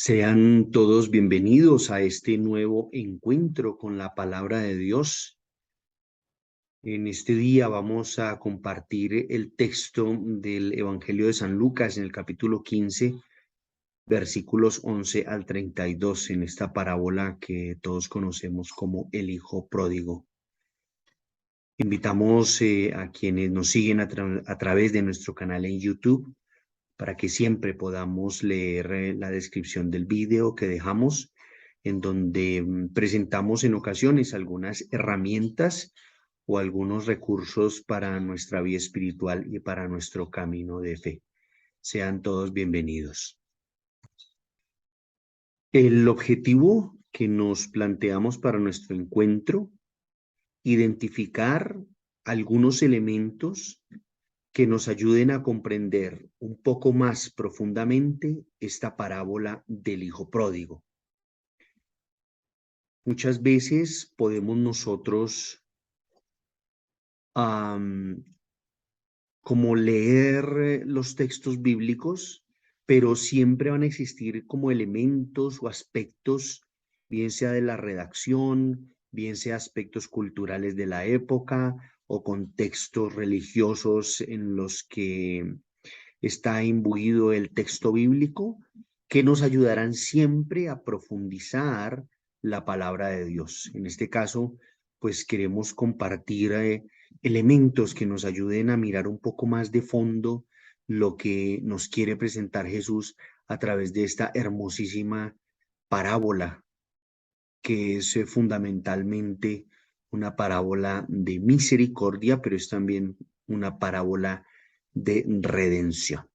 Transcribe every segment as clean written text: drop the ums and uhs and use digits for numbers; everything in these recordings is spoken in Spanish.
Sean todos bienvenidos a este nuevo encuentro con la palabra de Dios. En este día vamos a compartir el texto del Evangelio de San Lucas en el capítulo 15, versículos 11 al 32, en esta parábola que todos conocemos como el Hijo Pródigo. Invitamos a quienes nos siguen a través de nuestro canal en YouTube para que siempre podamos leer la descripción del video que dejamos, en donde presentamos en ocasiones algunas herramientas o algunos recursos para nuestra vida espiritual y para nuestro camino de fe. Sean todos bienvenidos. El objetivo que nos planteamos para nuestro encuentro: identificar algunos elementos que nos ayuden a comprender un poco más profundamente esta parábola del Hijo Pródigo. Muchas veces podemos nosotros como leer los textos bíblicos, pero siempre van a existir como elementos o aspectos, bien sea de la redacción, bien sea aspectos culturales de la época o contextos religiosos en los que está imbuido el texto bíblico, que nos ayudarán siempre a profundizar la palabra de Dios. En este caso, pues queremos compartir elementos que nos ayuden a mirar un poco más de fondo lo que nos quiere presentar Jesús a través de esta hermosísima parábola, que es fundamentalmente una parábola de misericordia, pero es también una parábola de redención.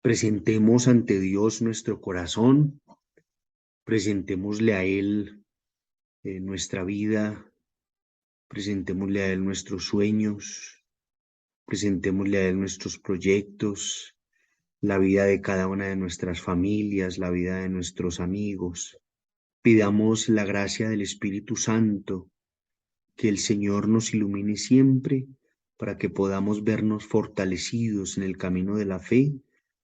Presentemos ante Dios nuestro corazón, presentémosle a Él nuestra vida, presentémosle a Él nuestros sueños, presentémosle a Él nuestros proyectos, la vida de cada una de nuestras familias, la vida de nuestros amigos. Pidamos la gracia del Espíritu Santo, que el Señor nos ilumine siempre para que podamos vernos fortalecidos en el camino de la fe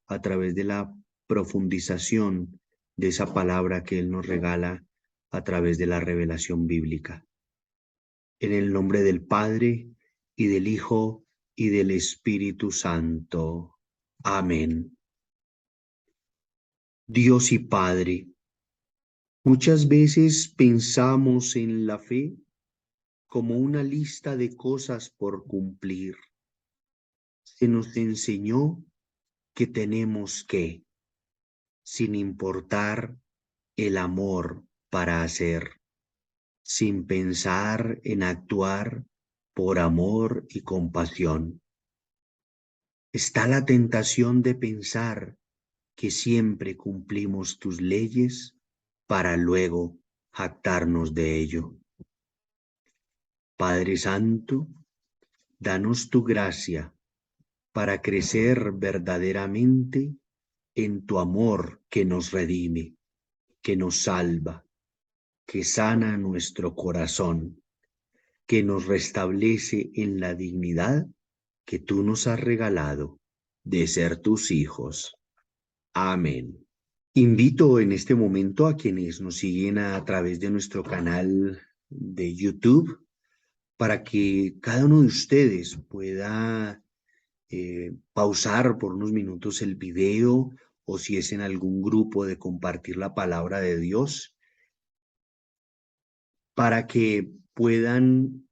a través de la profundización de esa palabra que Él nos regala a través de la revelación bíblica. En el nombre del Padre, y del Hijo, y del Espíritu Santo. Amén. Dios y Padre, muchas veces pensamos en la fe como una lista de cosas por cumplir. Se nos enseñó que tenemos que, sin importar el amor para hacer, sin pensar en actuar por amor y compasión. Está la tentación de pensar que siempre cumplimos tus leyes para luego jactarnos de ello. Padre Santo, danos tu gracia para crecer verdaderamente en tu amor que nos redime, que nos salva, que sana nuestro corazón, que nos restablece en la dignidad que tú nos has regalado de ser tus hijos. Amén. Invito en este momento a quienes nos siguen a través de nuestro canal de YouTube para que cada uno de ustedes pueda pausar por unos minutos el video, o si es en algún grupo de compartir la palabra de Dios, para que puedan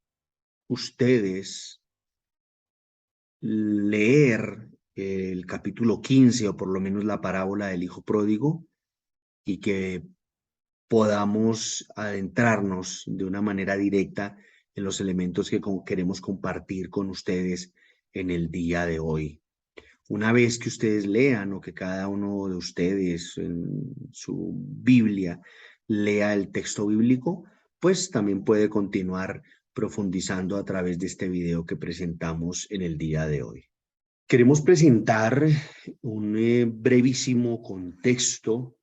ustedes leer el capítulo 15 o por lo menos la parábola del Hijo Pródigo, y que podamos adentrarnos de una manera directa en los elementos que queremos compartir con ustedes en el día de hoy. Una vez que ustedes lean, o que cada uno de ustedes en su Biblia lea el texto bíblico, pues también puede continuar profundizando a través de este video que presentamos en el día de hoy. Queremos presentar un brevísimo contexto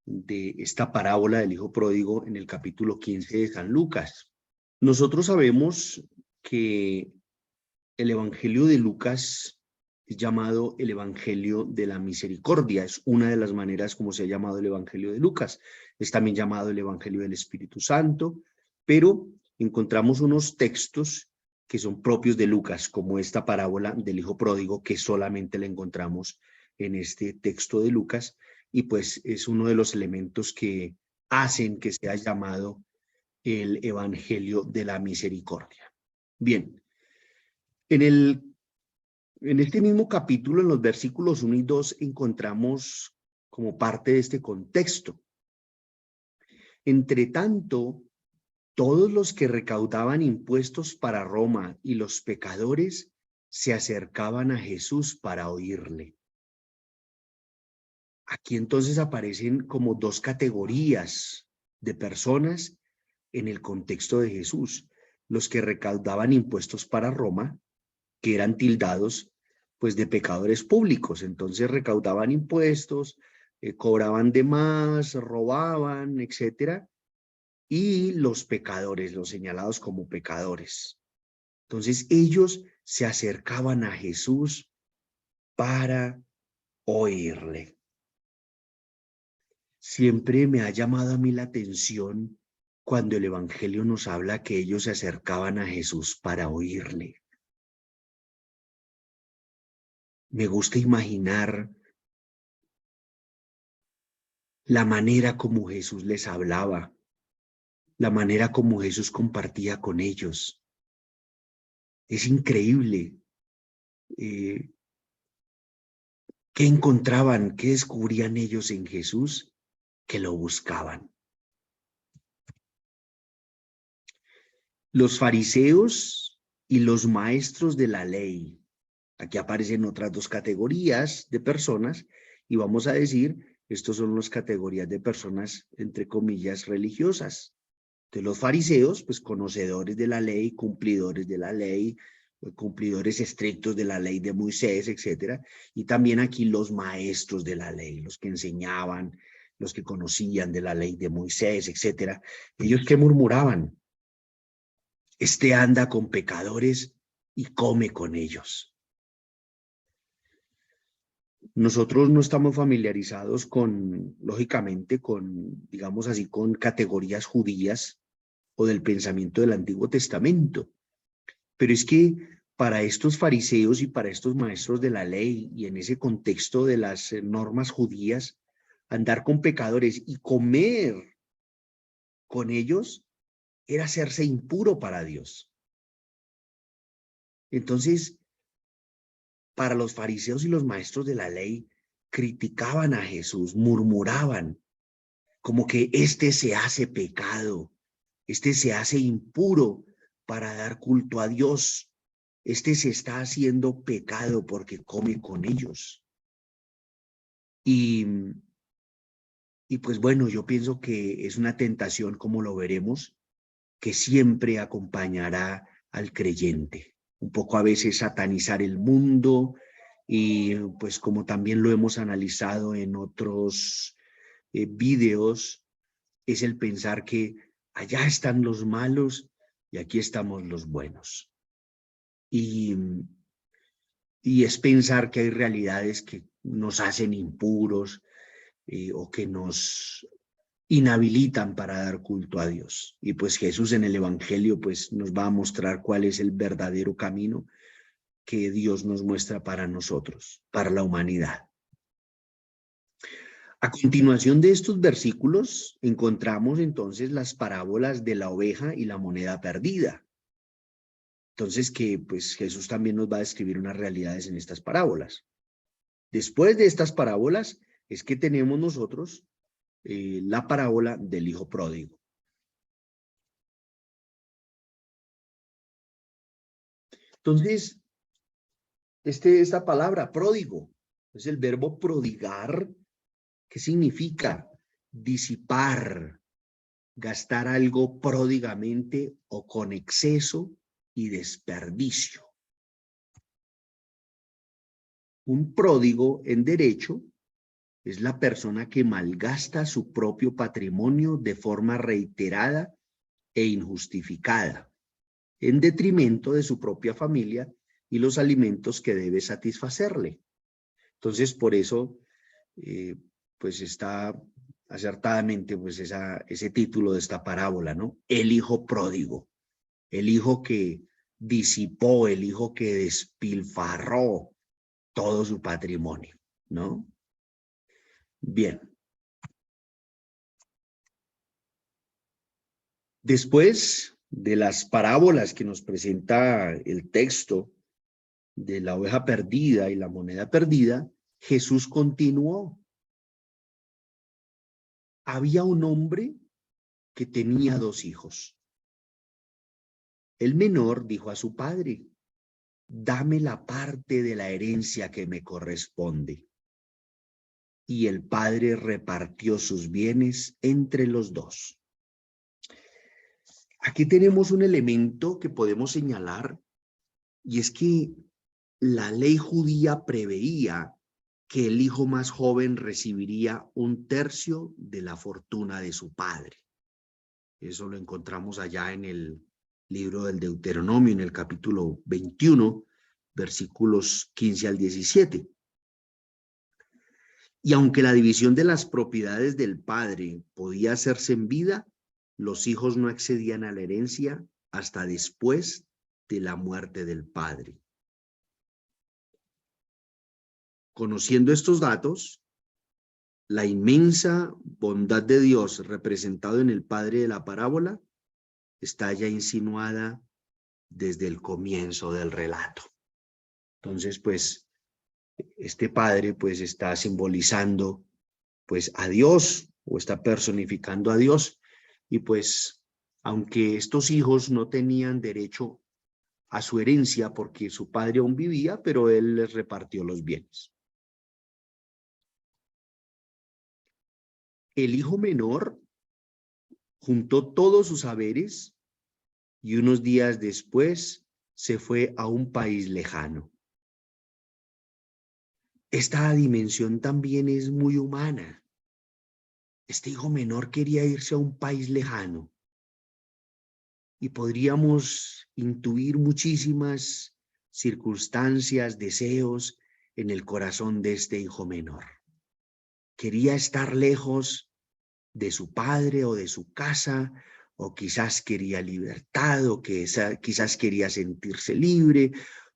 de esta parábola del Hijo Pródigo en el capítulo 15 de San Lucas. Nosotros sabemos que el Evangelio de Lucas es llamado el Evangelio de la Misericordia. Es una de las maneras como se ha llamado el Evangelio de Lucas. Es también llamado el Evangelio del Espíritu Santo, pero encontramos unos textos que son propios de Lucas, como esta parábola del hijo pródigo, que solamente la encontramos en este texto de Lucas, y pues es uno de los elementos que hacen que sea llamado el Evangelio de la Misericordia. Bien, en este mismo capítulo, en los versículos 1 y 2, encontramos como parte de este contexto. Entre tanto, todos los que recaudaban impuestos para Roma y los pecadores se acercaban a Jesús para oírle. Aquí entonces aparecen como dos categorías de personas en el contexto de Jesús. Los que recaudaban impuestos para Roma, que eran tildados pues de pecadores públicos. Entonces recaudaban impuestos, cobraban de más, robaban, etcétera. Y los pecadores, los señalados como pecadores. Entonces ellos se acercaban a Jesús para oírle. Siempre me ha llamado a mí la atención cuando el Evangelio nos habla que ellos se acercaban a Jesús para oírle. Me gusta imaginar la manera como Jesús les hablaba, la manera como Jesús compartía con ellos. Es increíble. ¿Qué encontraban? ¿Qué descubrían ellos en Jesús? Que lo buscaban. Los fariseos y los maestros de la ley. Aquí aparecen otras dos categorías de personas y vamos a decir, estos son las categorías de personas, entre comillas, religiosas. De los fariseos, pues conocedores de la ley, cumplidores de la ley, cumplidores estrictos de la ley de Moisés, etcétera. Y también aquí los maestros de la ley, los que enseñaban, los que conocían de la ley de Moisés, etcétera. Ellos que murmuraban, este anda con pecadores y come con ellos. Nosotros no estamos familiarizados con, lógicamente, con, digamos así, con categorías judías o del pensamiento del Antiguo Testamento. Pero es que para estos fariseos y para estos maestros de la ley y en ese contexto de las normas judías, andar con pecadores y comer con ellos era hacerse impuro para Dios. Entonces, para los fariseos y los maestros de la ley, criticaban a Jesús, murmuraban, como que este se hace pecado, este se hace impuro para dar culto a Dios, este se está haciendo pecado porque come con ellos. Y pues bueno, yo pienso que es una tentación, como lo veremos, que siempre acompañará al creyente. Un poco a veces satanizar el mundo y pues como también lo hemos analizado en otros videos, es el pensar que allá están los malos y aquí estamos los buenos. Y es pensar que hay realidades que nos hacen impuros o que nos inhabilitan para dar culto a Dios. Y pues Jesús en el Evangelio pues nos va a mostrar cuál es el verdadero camino que Dios nos muestra para nosotros, para la humanidad. A continuación de estos versículos encontramos entonces las parábolas de la oveja y la moneda perdida. Entonces que pues Jesús también nos va a describir unas realidades en estas parábolas. Después de estas parábolas es que tenemos nosotros la parábola del hijo pródigo. Entonces, esta palabra pródigo es el verbo prodigar. ¿Qué significa? Disipar, gastar algo pródigamente o con exceso y desperdicio. Un pródigo en derecho es la persona que malgasta su propio patrimonio de forma reiterada e injustificada, en detrimento de su propia familia y los alimentos que debe satisfacerle. Entonces, por eso, pues está acertadamente pues ese título de esta parábola, ¿no? El hijo pródigo, el hijo que disipó, el hijo que despilfarró todo su patrimonio, ¿no? Bien. Después de las parábolas que nos presenta el texto de la oveja perdida y la moneda perdida, Jesús continuó. Había un hombre que tenía 2 hijos. El menor dijo a su padre: dame la parte de la herencia que me corresponde. Y el padre repartió sus bienes entre los 2. Aquí tenemos un elemento que podemos señalar, y es que la ley judía preveía que el hijo más joven recibiría 1/3 de la fortuna de su padre. Eso lo encontramos allá en el libro del Deuteronomio, en el capítulo 21, versículos 15 al 17. Y aunque la división de las propiedades del padre podía hacerse en vida, los hijos no accedían a la herencia hasta después de la muerte del padre. Conociendo estos datos, la inmensa bondad de Dios representado en el padre de la parábola está ya insinuada desde el comienzo del relato. Entonces, pues, este padre pues está simbolizando pues a Dios, o está personificando a Dios, y pues aunque estos hijos no tenían derecho a su herencia porque su padre aún vivía, pero él les repartió los bienes. El hijo menor juntó todos sus haberes y unos días después se fue a un país lejano. Esta dimensión también es muy humana. Este hijo menor quería irse a un país lejano y podríamos intuir muchísimas circunstancias, deseos en el corazón de este hijo menor. Quería estar lejos de su padre o de su casa, o quizás quería libertad, o quizás quería sentirse libre,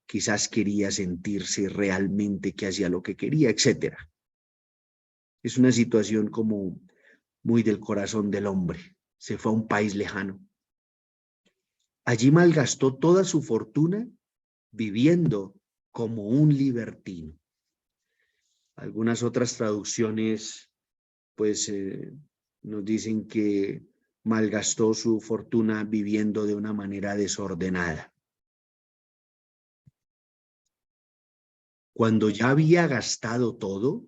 quizás quería sentirse realmente que hacía lo que quería, etc. Es una situación como muy del corazón del hombre. Se fue a un país lejano. Allí malgastó toda su fortuna viviendo como un libertino. Algunas otras traducciones pues nos dicen que malgastó su fortuna viviendo de una manera desordenada. Cuando ya había gastado todo,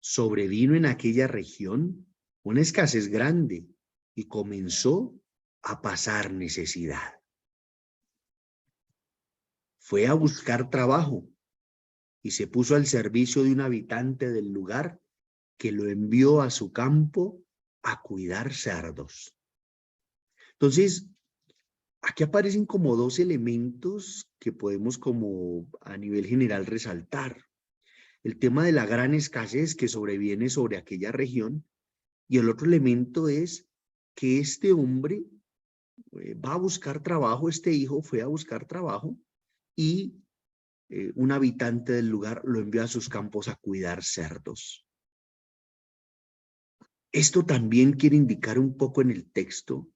sobrevino en aquella región una escasez grande y comenzó a pasar necesidad. Fue a buscar trabajo y se puso al servicio de un habitante del lugar que lo envió a su campo a cuidar cerdos. Entonces, aquí aparecen como 2 elementos que podemos como a nivel general resaltar. El tema de la gran escasez que sobreviene sobre aquella región, y el otro elemento es que este hombre va a buscar trabajo, este hijo fue a buscar trabajo y un habitante del lugar lo envió a sus campos a cuidar cerdos. Esto también quiere indicar un poco en el texto,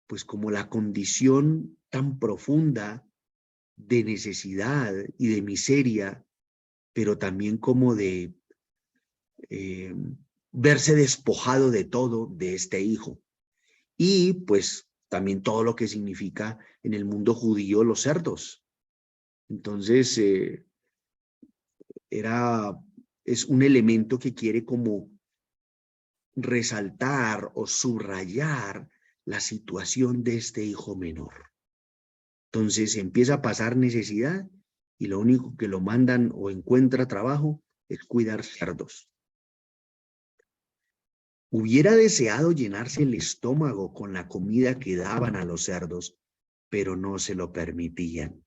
pues como la condición tan profunda de necesidad y de miseria, pero también como de verse despojado de todo de este hijo. Y pues también todo lo que significa en el mundo judío los cerdos. Entonces, es un elemento que quiere como resaltar o subrayar la situación de este hijo menor. Entonces empieza a pasar necesidad y lo único que lo mandan o encuentra trabajo es cuidar cerdos. Hubiera deseado llenarse el estómago con la comida que daban a los cerdos, pero no se lo permitían.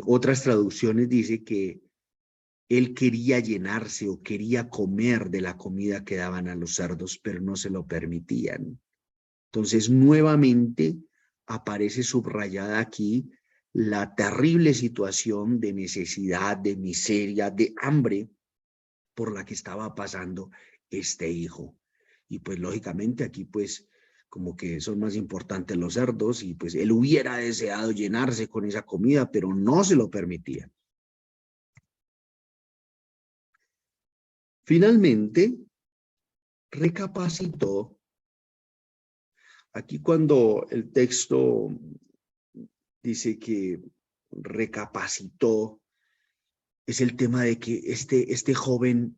Otras traducciones dice que él quería llenarse o quería comer de la comida que daban a los cerdos, pero no se lo permitían. Entonces, nuevamente aparece subrayada aquí la terrible situación de necesidad, de miseria, de hambre por la que estaba pasando este hijo. Y pues lógicamente aquí pues como que son más importantes los cerdos y pues él hubiera deseado llenarse con esa comida, pero no se lo permitía. Finalmente, recapacitó. Aquí cuando el texto dice que recapacitó, es el tema de que este joven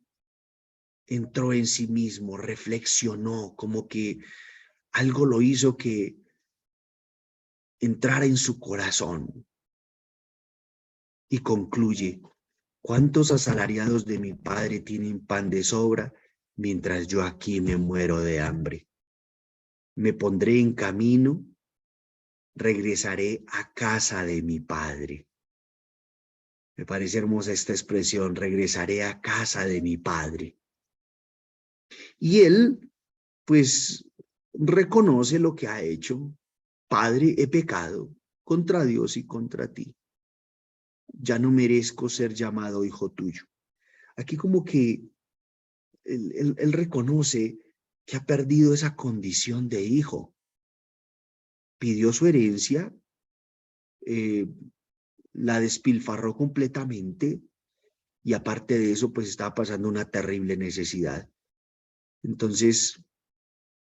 entró en sí mismo, reflexionó, como que algo lo hizo que entrara en su corazón y concluye, ¿cuántos asalariados de mi padre tienen pan de sobra mientras yo aquí me muero de hambre? Me pondré en camino, regresaré a casa de mi padre. Me parece hermosa esta expresión, regresaré a casa de mi padre. Y él, pues, reconoce lo que ha hecho. Padre, he pecado contra Dios y contra ti. Ya no merezco ser llamado hijo tuyo. Aquí como que él reconoce que ha perdido esa condición de hijo. Pidió su herencia, eh, la despilfarró completamente y aparte de eso, pues estaba pasando una terrible necesidad. Entonces,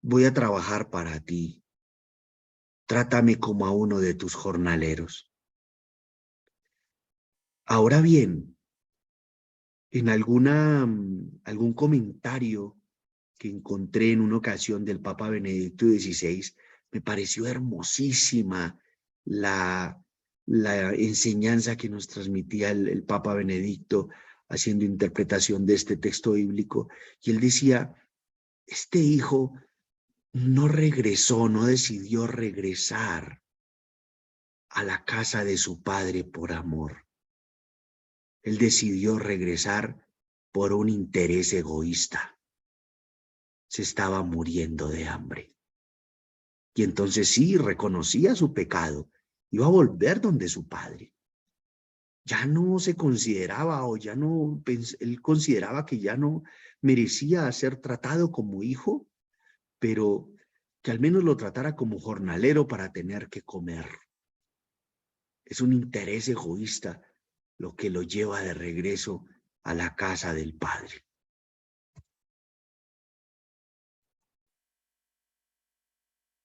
voy a trabajar para ti. Trátame como a uno de tus jornaleros. Ahora bien, en algún comentario que encontré en una ocasión del Papa Benedicto XVI, me pareció hermosísima la enseñanza que nos transmitía el Papa Benedicto haciendo interpretación de este texto bíblico. Y él decía, este hijo no regresó, no decidió regresar a la casa de su padre por amor. Él decidió regresar por un interés egoísta. Se estaba muriendo de hambre. Y entonces sí, reconocía su pecado. Iba a volver donde su padre. Ya no se consideraba o ya no, él consideraba que ya no merecía ser tratado como hijo, pero que al menos lo tratara como jornalero para tener que comer. Es un interés egoísta lo que lo lleva de regreso a la casa del padre.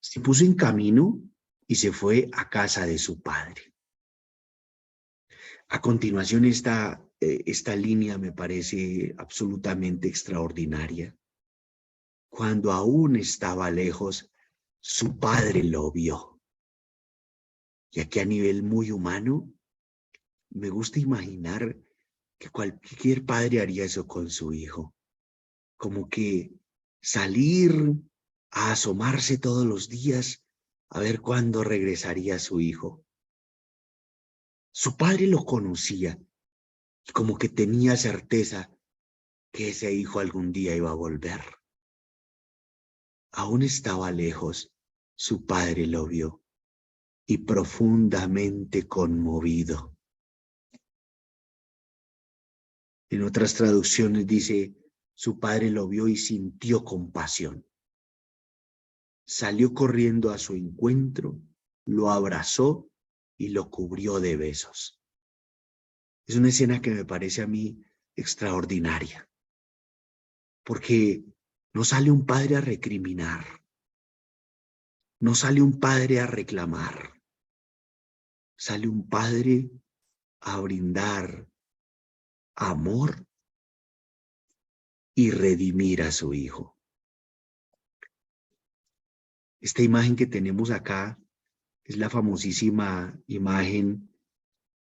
Se puso en camino y se fue a casa de su padre. A continuación, esta línea me parece absolutamente extraordinaria. Cuando aún estaba lejos, su padre lo vio. Y aquí a nivel muy humano, me gusta imaginar que cualquier padre haría eso con su hijo. Como que salir a asomarse todos los días a ver cuándo regresaría su hijo. Su padre lo conocía y como que tenía certeza que ese hijo algún día iba a volver. Aún estaba lejos, su padre lo vio y profundamente conmovido. En otras traducciones dice, su padre lo vio y sintió compasión. Salió corriendo a su encuentro, lo abrazó y lo cubrió de besos. Es una escena que me parece a mí extraordinaria, porque no sale un padre a recriminar, no sale un padre a reclamar, sale un padre a brindar amor y redimir a su hijo. Esta imagen que tenemos acá es la famosísima imagen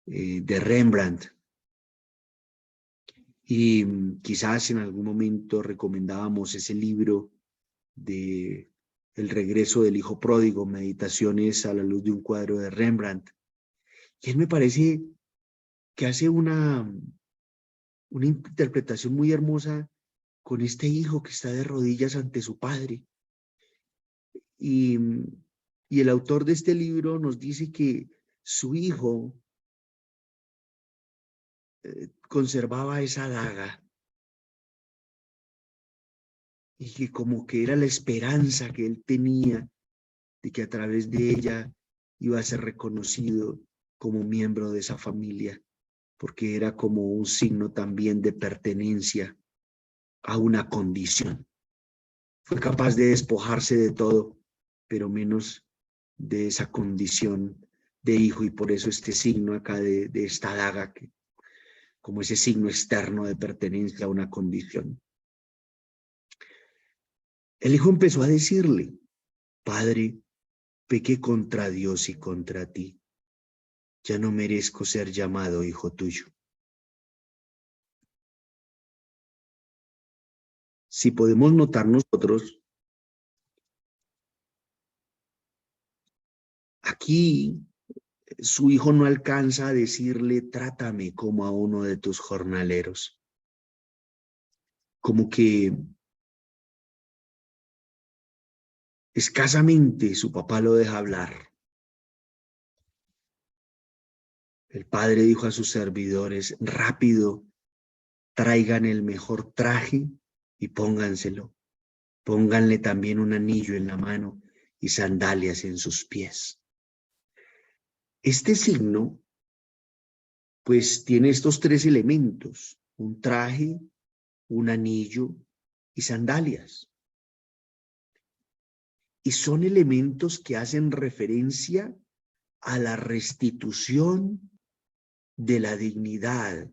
de Rembrandt. Y quizás en algún momento recomendábamos ese libro de El regreso del hijo pródigo, meditaciones a la luz de un cuadro de Rembrandt. Y él me parece que hace una interpretación muy hermosa con este hijo que está de rodillas ante su padre. Y, y el autor de este libro nos dice que su hijo conservaba esa daga y que como que era la esperanza que él tenía de que a través de ella iba a ser reconocido como miembro de esa familia, porque era como un signo también de pertenencia a una condición. Fue capaz de despojarse de todo, pero menos de esa condición de hijo, y por eso este signo acá de esta daga, que, como ese signo externo de pertenencia a una condición. El hijo empezó a decirle: Padre, pequé contra Dios y contra ti. Ya no merezco ser llamado hijo tuyo. Si podemos notar nosotros, aquí su hijo no alcanza a decirle: trátame como a uno de tus jornaleros. Como que escasamente su papá lo deja hablar. El padre dijo a sus servidores: rápido, traigan el mejor traje y pónganselo. Pónganle también un anillo en la mano y sandalias en sus pies. Este signo, pues, tiene estos tres elementos: un traje, un anillo y sandalias. Y son elementos que hacen referencia a la restitución de la dignidad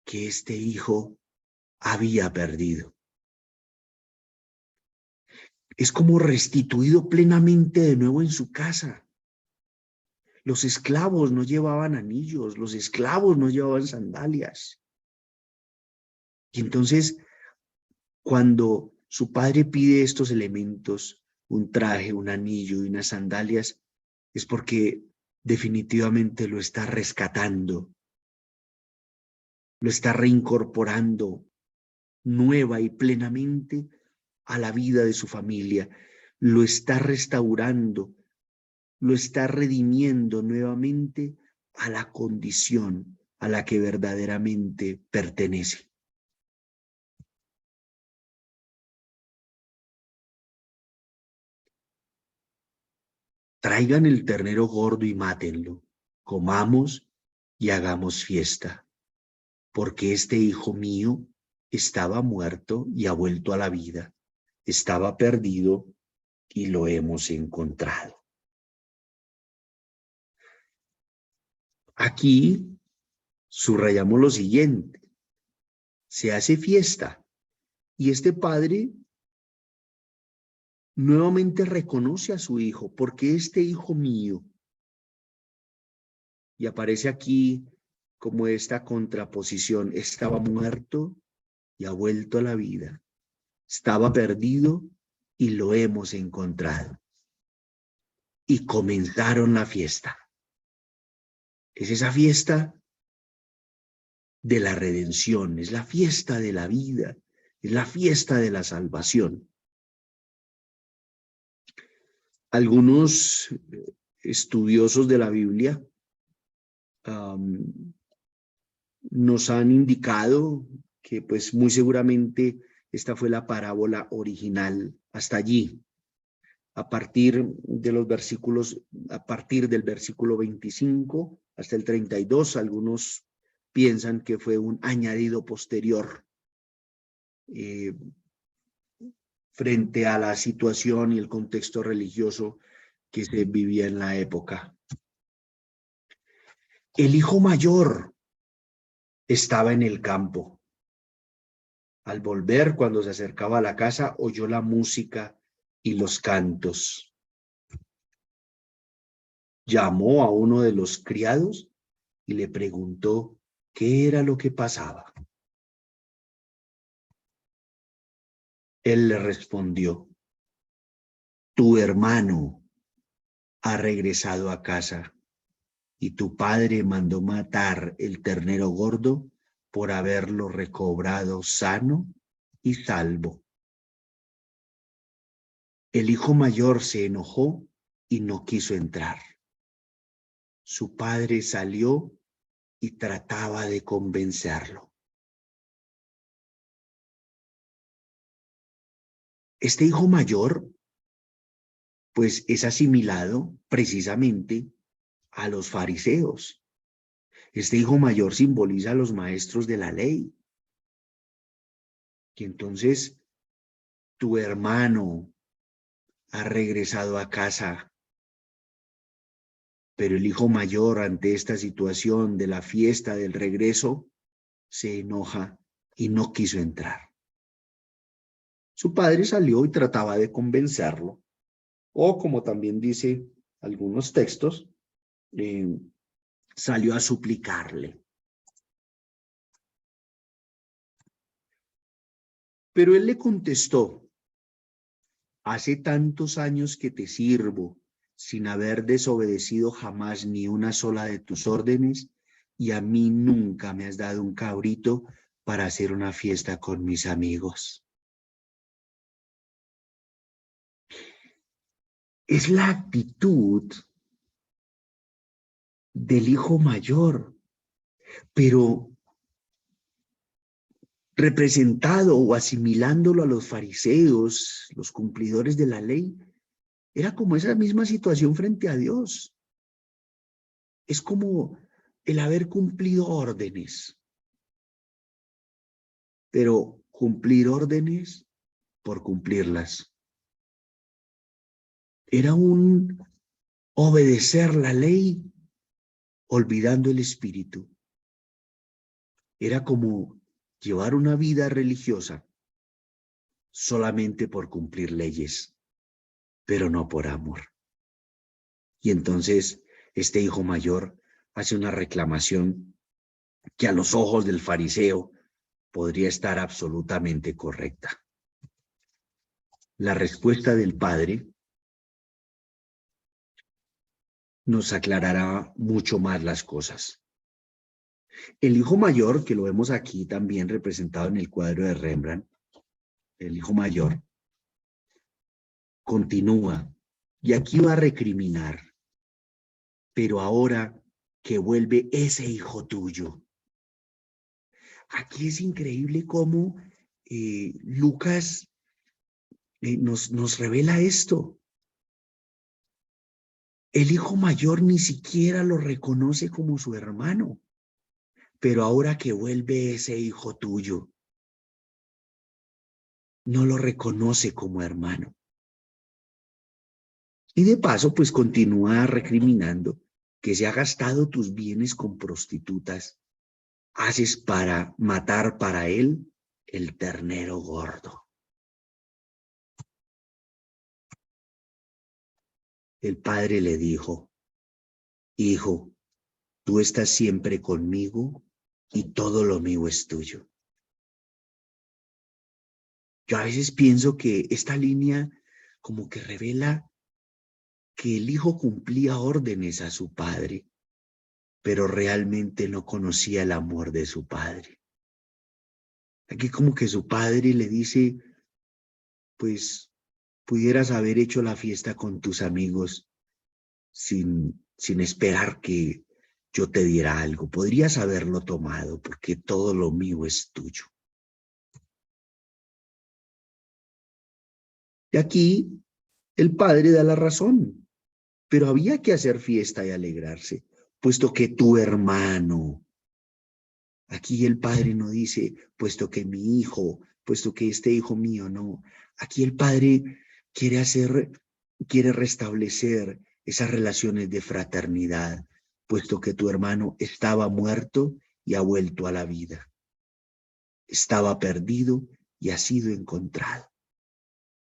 que este hijo había perdido. Es como restituido plenamente de nuevo en su casa. Los esclavos no llevaban anillos, los esclavos no llevaban sandalias. Y entonces, cuando su padre pide estos elementos, un traje, un anillo y unas sandalias, es porque definitivamente lo está rescatando, lo está reincorporando nueva y plenamente a la vida de su familia, lo está restaurando, lo está redimiendo nuevamente a la condición a la que verdaderamente pertenece. Traigan el ternero gordo y mátenlo, comamos y hagamos fiesta, porque este hijo mío estaba muerto y ha vuelto a la vida, estaba perdido y lo hemos encontrado. Aquí subrayamos lo siguiente: se hace fiesta y este padre nuevamente reconoce a su hijo, porque este hijo mío, y aparece aquí como esta contraposición: estaba muerto y ha vuelto a la vida, estaba perdido y lo hemos encontrado. Y comenzaron la fiesta. Es esa fiesta de la redención, es la fiesta de la vida, es la fiesta de la salvación. Algunos estudiosos de la Biblia nos han indicado que pues muy seguramente esta fue la parábola original hasta allí. A partir de los versículos, a partir del versículo 25 hasta el 32, algunos piensan que fue un añadido posterior frente a la situación y el contexto religioso que se vivía en la época. El hijo mayor estaba en el campo. Al volver, cuando se acercaba a la casa, oyó la música y los cantos. Llamó a uno de los criados y le preguntó qué era lo que pasaba. Él le respondió: tu hermano ha regresado a casa y tu padre mandó matar el ternero gordo por haberlo recobrado sano y salvo. El hijo mayor se enojó y no quiso entrar. Su padre salió y trataba de convencerlo. Este hijo mayor, pues, es asimilado precisamente a los fariseos. Este hijo mayor simboliza a los maestros de la ley. Que entonces tu hermano ha regresado a casa, pero el hijo mayor ante esta situación de la fiesta del regreso se enoja y no quiso entrar. Su padre salió y trataba de convencerlo, o como también dice algunos textos, salió a suplicarle. Pero él le contestó: hace tantos años que te sirvo, sin haber desobedecido jamás ni una sola de tus órdenes, y a mí nunca me has dado un cabrito para hacer una fiesta con mis amigos. Es la actitud del hijo mayor, pero representado o asimilándolo a los fariseos, los cumplidores de la ley, era como esa misma situación frente a Dios. Es como el haber cumplido órdenes, pero cumplir órdenes por cumplirlas. Era un obedecer la ley olvidando el espíritu. Era como llevar una vida religiosa solamente por cumplir leyes, pero no por amor. Y entonces este hijo mayor hace una reclamación que a los ojos del fariseo podría estar absolutamente correcta. La respuesta del padre nos aclarará mucho más las cosas. El hijo mayor, que lo vemos aquí también representado en el cuadro de Rembrandt, el hijo mayor, continúa, y aquí va a recriminar, pero ahora que vuelve ese hijo tuyo. Aquí es increíble cómo Lucas nos revela esto. El hijo mayor ni siquiera lo reconoce como su hermano, pero ahora que vuelve ese hijo tuyo, no lo reconoce como hermano. Y de paso, pues continúa recriminando que se ha gastado tus bienes con prostitutas, haces para matar para él el ternero gordo. El padre le dijo: hijo, tú estás siempre conmigo y todo lo mío es tuyo. Yo a veces pienso que esta línea como que revela que el hijo cumplía órdenes a su padre, pero realmente no conocía el amor de su padre. Aquí como que su padre le dice, pues pudieras haber hecho la fiesta con tus amigos sin esperar que yo te diera algo. Podrías haberlo tomado porque todo lo mío es tuyo. Y aquí el padre da la razón, pero había que hacer fiesta y alegrarse, puesto que tu hermano. Aquí el padre no dice, puesto que mi hijo, puesto que este hijo mío, no. Aquí el padre quiere restablecer esas relaciones de fraternidad, puesto que tu hermano estaba muerto y ha vuelto a la vida. Estaba perdido y ha sido encontrado.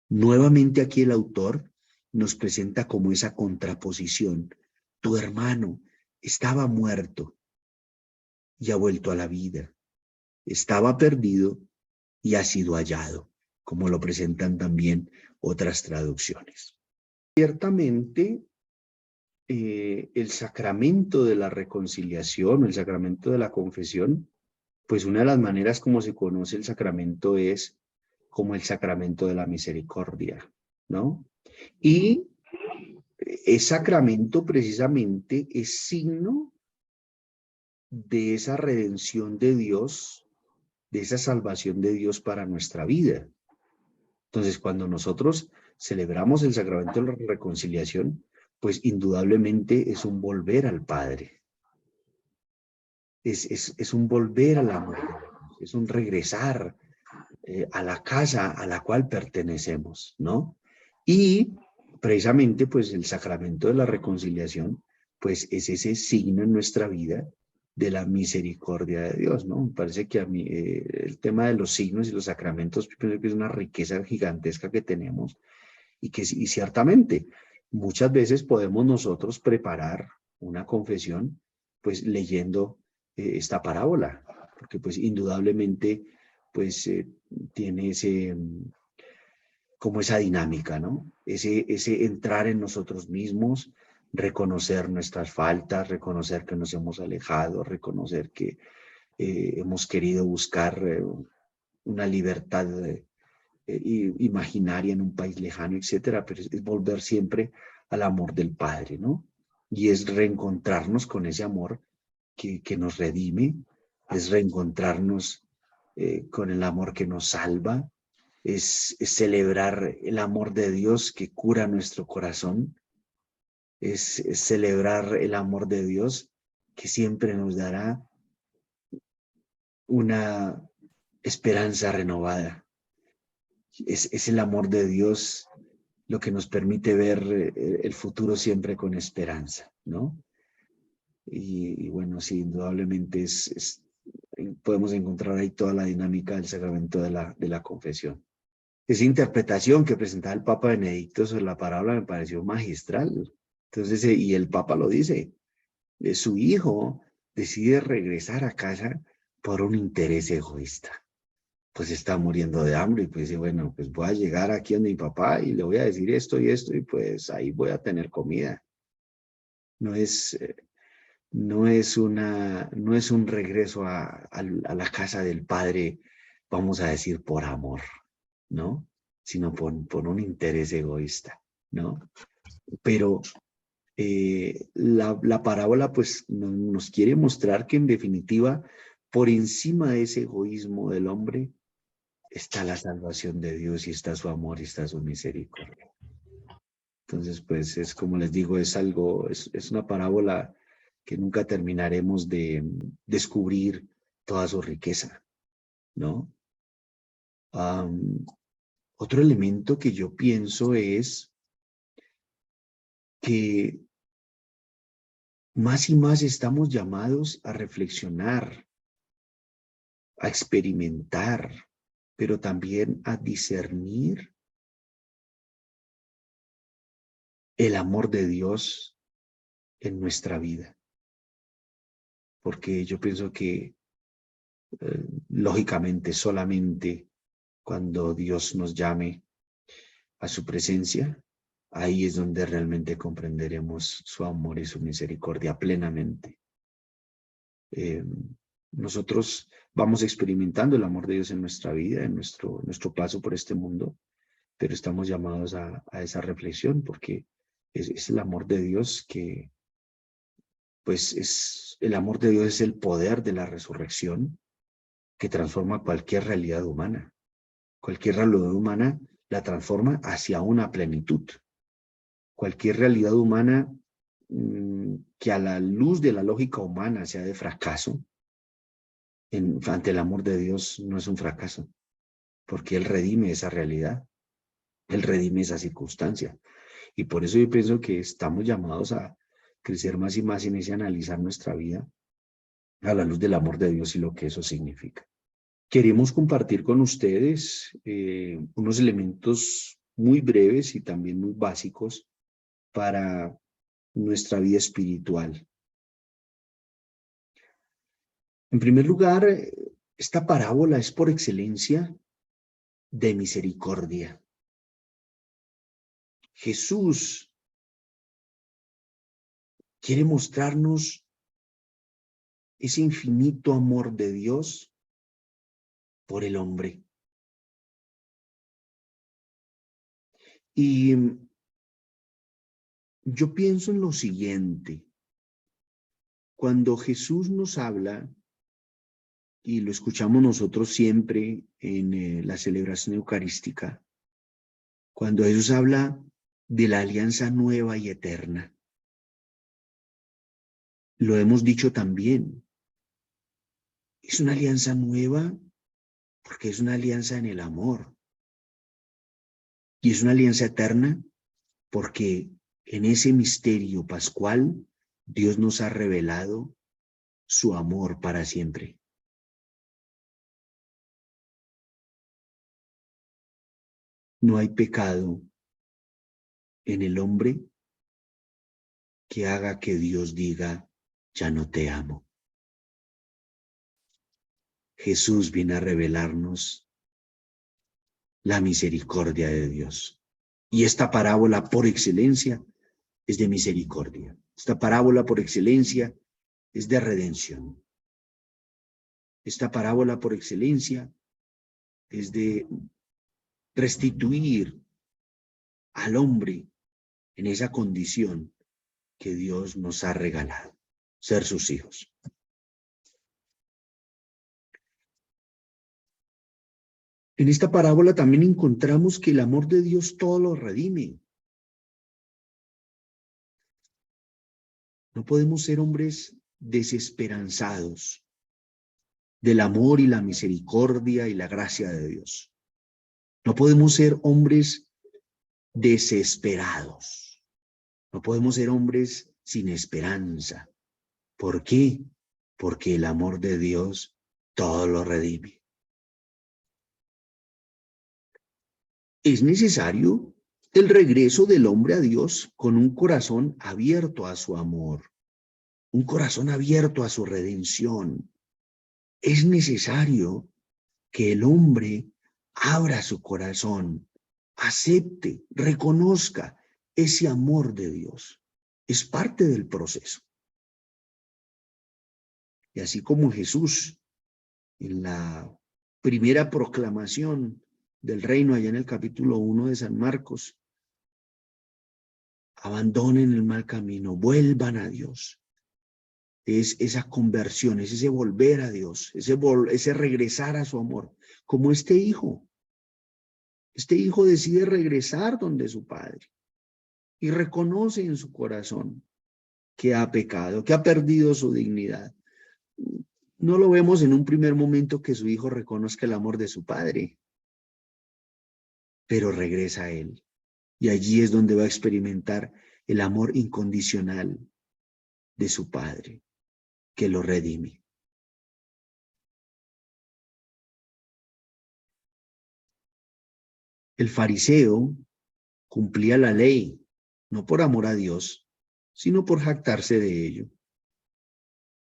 Nuevamente aquí el autor nos presenta como esa contraposición. Tu hermano estaba muerto y ha vuelto a la vida. Estaba perdido y ha sido hallado, como lo presentan también otras traducciones. Ciertamente, el sacramento de la reconciliación, el sacramento de la confesión, pues una de las maneras como se conoce el sacramento es como el sacramento de la misericordia, ¿no? Y el sacramento precisamente es signo de esa redención de Dios, de esa salvación de Dios para nuestra vida. Entonces, cuando nosotros celebramos el sacramento de la reconciliación, pues indudablemente es un volver al Padre. Es un volver al amor de Dios, es un regresar a la casa a la cual pertenecemos, ¿no? Y precisamente, pues el sacramento de la reconciliación, pues es ese signo en nuestra vida de la misericordia de Dios, ¿no? Me parece que a mí el tema de los signos y los sacramentos, pienso que es una riqueza gigantesca que tenemos y ciertamente muchas veces podemos nosotros preparar una confesión pues leyendo esta parábola, porque pues indudablemente pues tiene ese, como esa dinámica, ¿no? Ese entrar en nosotros mismos, reconocer nuestras faltas, reconocer que nos hemos alejado, reconocer que hemos querido buscar una libertad imaginaria en un país lejano, etcétera, pero es volver siempre al amor del Padre, ¿no? Y es reencontrarnos con ese amor que nos redime, es reencontrarnos con el amor que nos salva, es celebrar el amor de Dios que cura nuestro corazón, es celebrar el amor de Dios que siempre nos dará una esperanza renovada. Es el amor de Dios lo que nos permite ver el futuro siempre con esperanza, ¿no? Y bueno, sí, indudablemente podemos encontrar ahí toda la dinámica del sacramento de la confesión. Esa interpretación que presentaba el Papa Benedicto sobre la parábola me pareció magistral. Entonces, y el Papa lo dice, su hijo decide regresar a casa por un interés egoísta. Pues está muriendo de hambre y pues dice, bueno, pues voy a llegar aquí a mi papá y le voy a decir esto y esto y pues ahí voy a tener comida. No es, no es un regreso a la casa del padre, vamos a decir, por amor, ¿no? Sino por un interés egoísta, ¿no? Pero la parábola pues nos quiere mostrar que en definitiva, por encima de ese egoísmo del hombre, está la salvación de Dios y está su amor y está su misericordia. Entonces, pues es como les digo, es una parábola que nunca terminaremos de descubrir toda su riqueza, ¿no? Otro elemento que yo pienso es que más y más estamos llamados a reflexionar, a experimentar, pero también a discernir el amor de Dios en nuestra vida. Porque yo pienso que, lógicamente, solamente cuando Dios nos llame a su presencia, ahí es donde realmente comprenderemos su amor y su misericordia plenamente. Nosotros vamos experimentando el amor de Dios en nuestra vida, en nuestro paso por este mundo, pero estamos llamados a esa reflexión porque es el amor de Dios que, pues el amor de Dios es el poder de la resurrección que transforma cualquier realidad humana. Cualquier realidad humana la transforma hacia una plenitud. Cualquier realidad humana que a la luz de la lógica humana sea de fracaso, ante el amor de Dios no es un fracaso, porque Él redime esa realidad, Él redime esa circunstancia. Y por eso yo pienso que estamos llamados a crecer más y más en ese analizar nuestra vida a la luz del amor de Dios y lo que eso significa. Queremos compartir con ustedes unos elementos muy breves y también muy básicos para nuestra vida espiritual. En primer lugar, esta parábola es por excelencia de misericordia. Jesús quiere mostrarnos ese infinito amor de Dios por el hombre. Y yo pienso en lo siguiente. Cuando Jesús nos habla, y lo escuchamos nosotros siempre en la celebración eucarística, cuando Jesús habla de la alianza nueva y eterna, lo hemos dicho también, es una alianza nueva porque es una alianza en el amor. Y es una alianza eterna porque en ese misterio pascual Dios nos ha revelado su amor para siempre. No hay pecado en el hombre que haga que Dios diga, ya no te amo. Jesús viene a revelarnos la misericordia de Dios. Y esta parábola por excelencia es de misericordia. Esta parábola por excelencia es de redención. Esta parábola por excelencia es de restituir al hombre en esa condición que Dios nos ha regalado, ser sus hijos. En esta parábola también encontramos que el amor de Dios todo lo redime. No podemos ser hombres desesperanzados del amor y la misericordia y la gracia de Dios. No podemos ser hombres desesperados. No podemos ser hombres sin esperanza. ¿Por qué? Porque el amor de Dios todo lo redime. Es necesario el regreso del hombre a Dios con un corazón abierto a su amor, un corazón abierto a su redención. Es necesario que el hombre abra su corazón, acepte, reconozca ese amor de Dios. Es parte del proceso. Y así como Jesús, en la primera proclamación del reino, allá en el capítulo 1 de San Marcos, abandonen el mal camino, vuelvan a Dios. Es esa conversión, es ese volver a Dios, ese regresar a su amor, como este hijo. Este hijo decide regresar donde su padre y reconoce en su corazón que ha pecado, que ha perdido su dignidad. No lo vemos en un primer momento que su hijo reconozca el amor de su padre, pero regresa a él. Y allí es donde va a experimentar el amor incondicional de su padre, que lo redime. El fariseo cumplía la ley, no por amor a Dios, sino por jactarse de ello.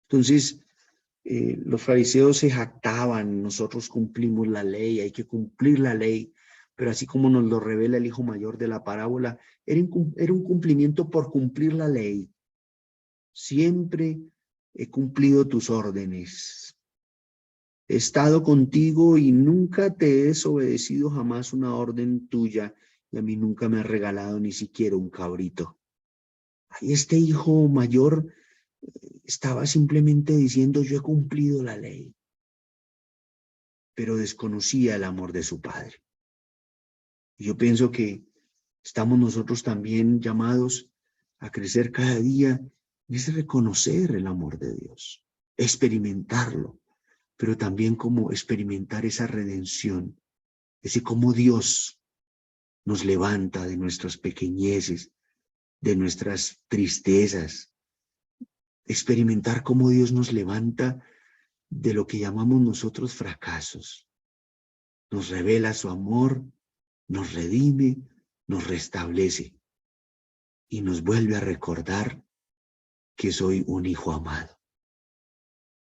Entonces, los fariseos se jactaban, nosotros cumplimos la ley, hay que cumplir la ley, pero así como nos lo revela el hijo mayor de la parábola, era un cumplimiento por cumplir la ley. Siempre he cumplido tus órdenes. He estado contigo y nunca te he desobedecido jamás una orden tuya, y a mí nunca me has regalado ni siquiera un cabrito. Ahí este hijo mayor estaba simplemente diciendo, yo he cumplido la ley, pero desconocía el amor de su padre. Y yo pienso que estamos nosotros también llamados a crecer cada día en ese reconocer el amor de Dios, experimentarlo, pero también como experimentar esa redención, ese cómo Dios nos levanta de nuestras pequeñeces, de nuestras tristezas, experimentar cómo Dios nos levanta de lo que llamamos nosotros fracasos. Nos revela su amor, nos redime, nos restablece y nos vuelve a recordar que soy un hijo amado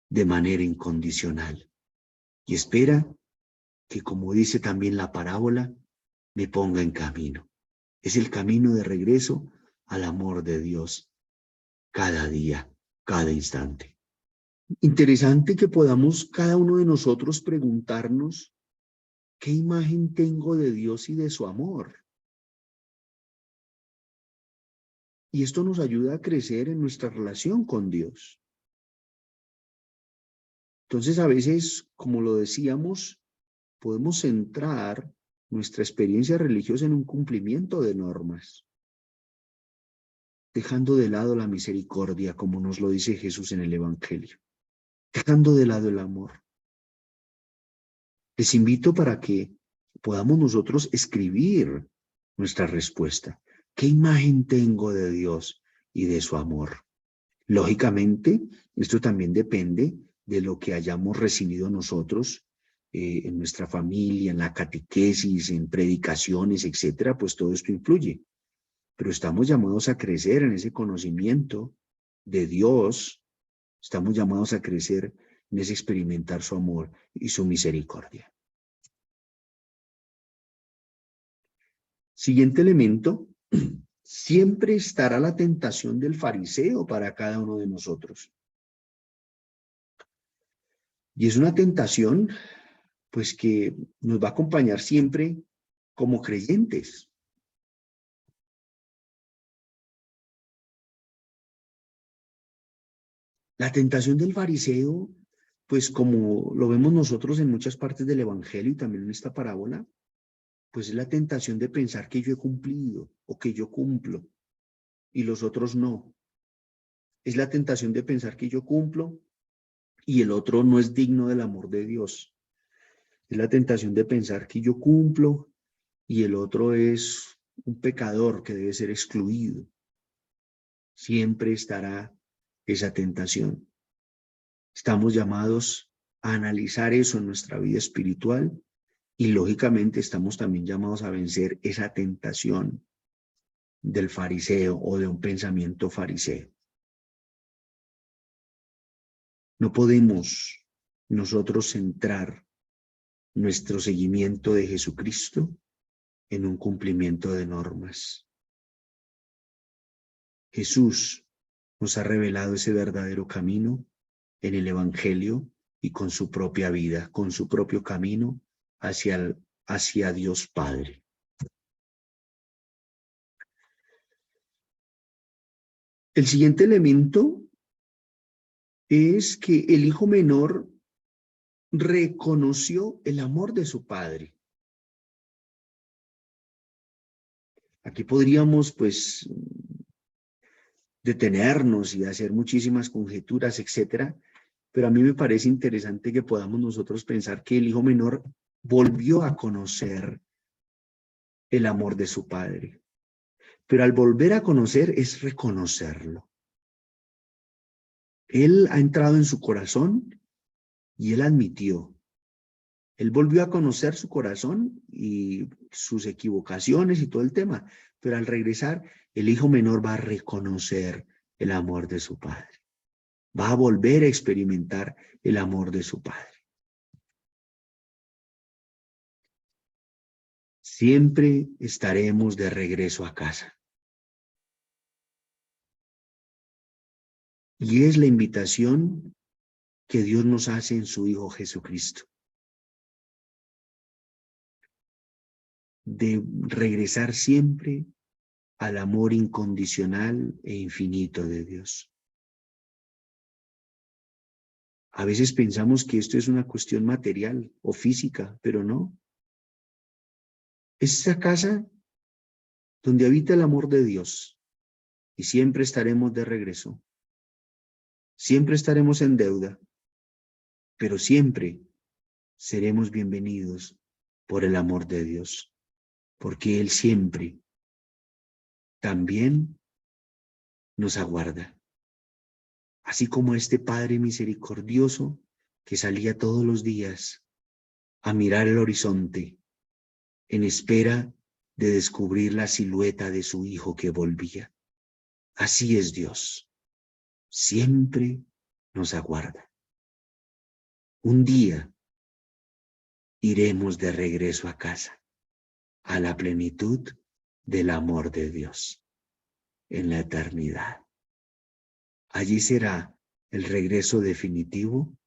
de manera incondicional. Y espera que, como dice también la parábola, me ponga en camino. Es el camino de regreso al amor de Dios, cada día, cada instante. Interesante que podamos cada uno de nosotros preguntarnos, ¿qué imagen tengo de Dios y de su amor? Y esto nos ayuda a crecer en nuestra relación con Dios. Entonces, a veces, como lo decíamos, podemos centrar nuestra experiencia religiosa en un cumplimiento de normas, dejando de lado la misericordia, como nos lo dice Jesús en el Evangelio, dejando de lado el amor. Les invito para que podamos nosotros escribir nuestra respuesta. ¿Qué imagen tengo de Dios y de su amor? Lógicamente, esto también depende de lo que hayamos recibido nosotros en nuestra familia, en la catequesis, en predicaciones, etcétera, pues todo esto influye. Pero estamos llamados a crecer en ese conocimiento de Dios, estamos llamados a crecer en ese experimentar su amor y su misericordia. Siguiente elemento, siempre estará la tentación del fariseo para cada uno de nosotros. Y es una tentación, pues, que nos va a acompañar siempre como creyentes. La tentación del fariseo, pues como lo vemos nosotros en muchas partes del Evangelio y también en esta parábola, pues es la tentación de pensar que yo he cumplido o que yo cumplo y los otros no. Es la tentación de pensar que yo cumplo y el otro no es digno del amor de Dios. Es la tentación de pensar que yo cumplo y el otro es un pecador que debe ser excluido. Siempre estará esa tentación. Estamos llamados a analizar eso en nuestra vida espiritual y lógicamente estamos también llamados a vencer esa tentación del fariseo o de un pensamiento fariseo. No podemos nosotros centrar nuestro seguimiento de Jesucristo en un cumplimiento de normas. Jesús nos ha revelado ese verdadero camino en el Evangelio y con su propia vida, con su propio camino hacia Dios Padre. El siguiente elemento es que el hijo menor reconoció el amor de su padre. Aquí podríamos, pues, detenernos y hacer muchísimas conjeturas, etcétera, pero a mí me parece interesante que podamos nosotros pensar que el hijo menor volvió a conocer el amor de su padre. Pero al volver a conocer es reconocerlo. Él ha entrado en su corazón y él admitió. Él volvió a conocer su corazón y sus equivocaciones y todo el tema. Pero al regresar, el hijo menor va a reconocer el amor de su padre. Va a volver a experimentar el amor de su padre. Siempre estaremos de regreso a casa. Y es la invitación que Dios nos hace en su Hijo Jesucristo. De regresar siempre al amor incondicional e infinito de Dios. A veces pensamos que esto es una cuestión material o física, pero no. Es esa casa donde habita el amor de Dios y siempre estaremos de regreso. Siempre estaremos en deuda, pero siempre seremos bienvenidos por el amor de Dios, porque Él siempre también nos aguarda. Así como este Padre misericordioso que salía todos los días a mirar el horizonte en espera de descubrir la silueta de su Hijo que volvía. Así es Dios. Siempre nos aguarda. Un día iremos de regreso a casa, a la plenitud del amor de Dios en la eternidad. Allí será el regreso definitivo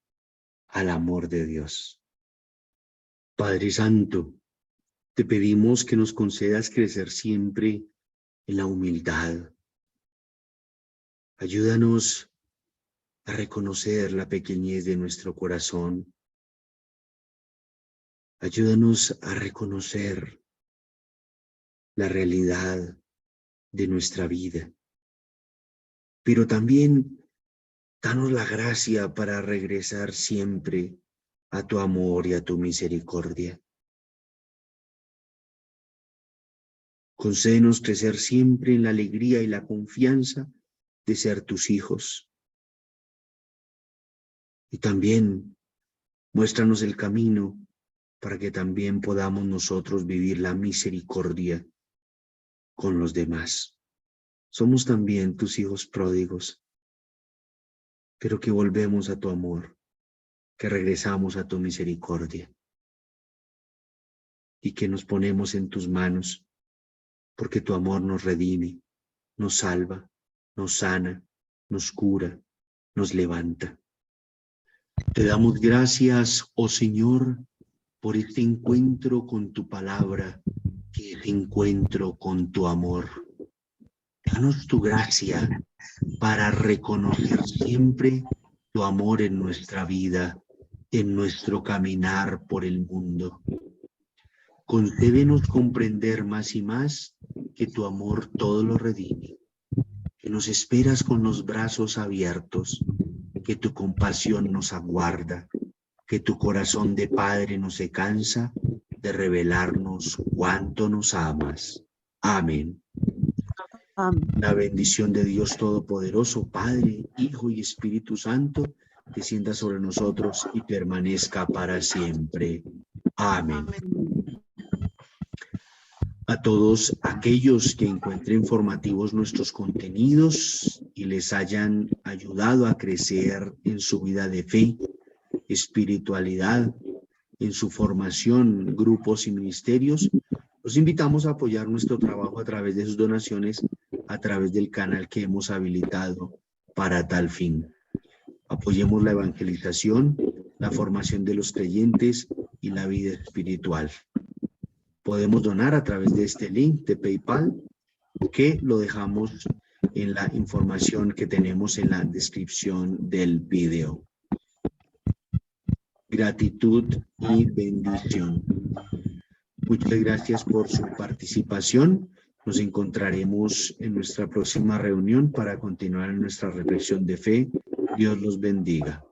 al amor de Dios. Padre Santo, te pedimos que nos concedas crecer siempre en la humildad. Ayúdanos a reconocer la pequeñez de nuestro corazón. Ayúdanos a reconocer la realidad de nuestra vida. Pero también danos la gracia para regresar siempre a tu amor y a tu misericordia. Concédenos crecer siempre en la alegría y la confianza de ser tus hijos. Y también muéstranos el camino para que también podamos nosotros vivir la misericordia con los demás. Somos también tus hijos pródigos, pero que volvemos a tu amor, que regresamos a tu misericordia y que nos ponemos en tus manos, porque tu amor nos redime, nos salva, nos sana, nos cura, nos levanta. Te damos gracias, oh Señor, por este encuentro con tu palabra, que es encuentro con tu amor. Danos tu gracia para reconocer siempre tu amor en nuestra vida, en nuestro caminar por el mundo. Concédenos comprender más y más que tu amor todo lo redime, que nos esperas con los brazos abiertos, que tu compasión nos aguarda, que tu corazón de Padre no se cansa de revelarnos cuánto nos amas. Amén. Amén. La bendición de Dios Todopoderoso, Padre, Hijo y Espíritu Santo, descienda sobre nosotros y permanezca para siempre. Amén. A todos aquellos que encuentren formativos nuestros contenidos y les hayan ayudado a crecer en su vida de fe, espiritualidad, en su formación, grupos y ministerios, los invitamos a apoyar nuestro trabajo a través de sus donaciones, a través del canal que hemos habilitado para tal fin. Apoyemos la evangelización, la formación de los creyentes y la vida espiritual. Podemos donar a través de este link de PayPal, que lo dejamos en la información que tenemos en la descripción del video. Gratitud y bendición. Muchas gracias por su participación. Nos encontraremos en nuestra próxima reunión para continuar en nuestra reflexión de fe. Dios los bendiga.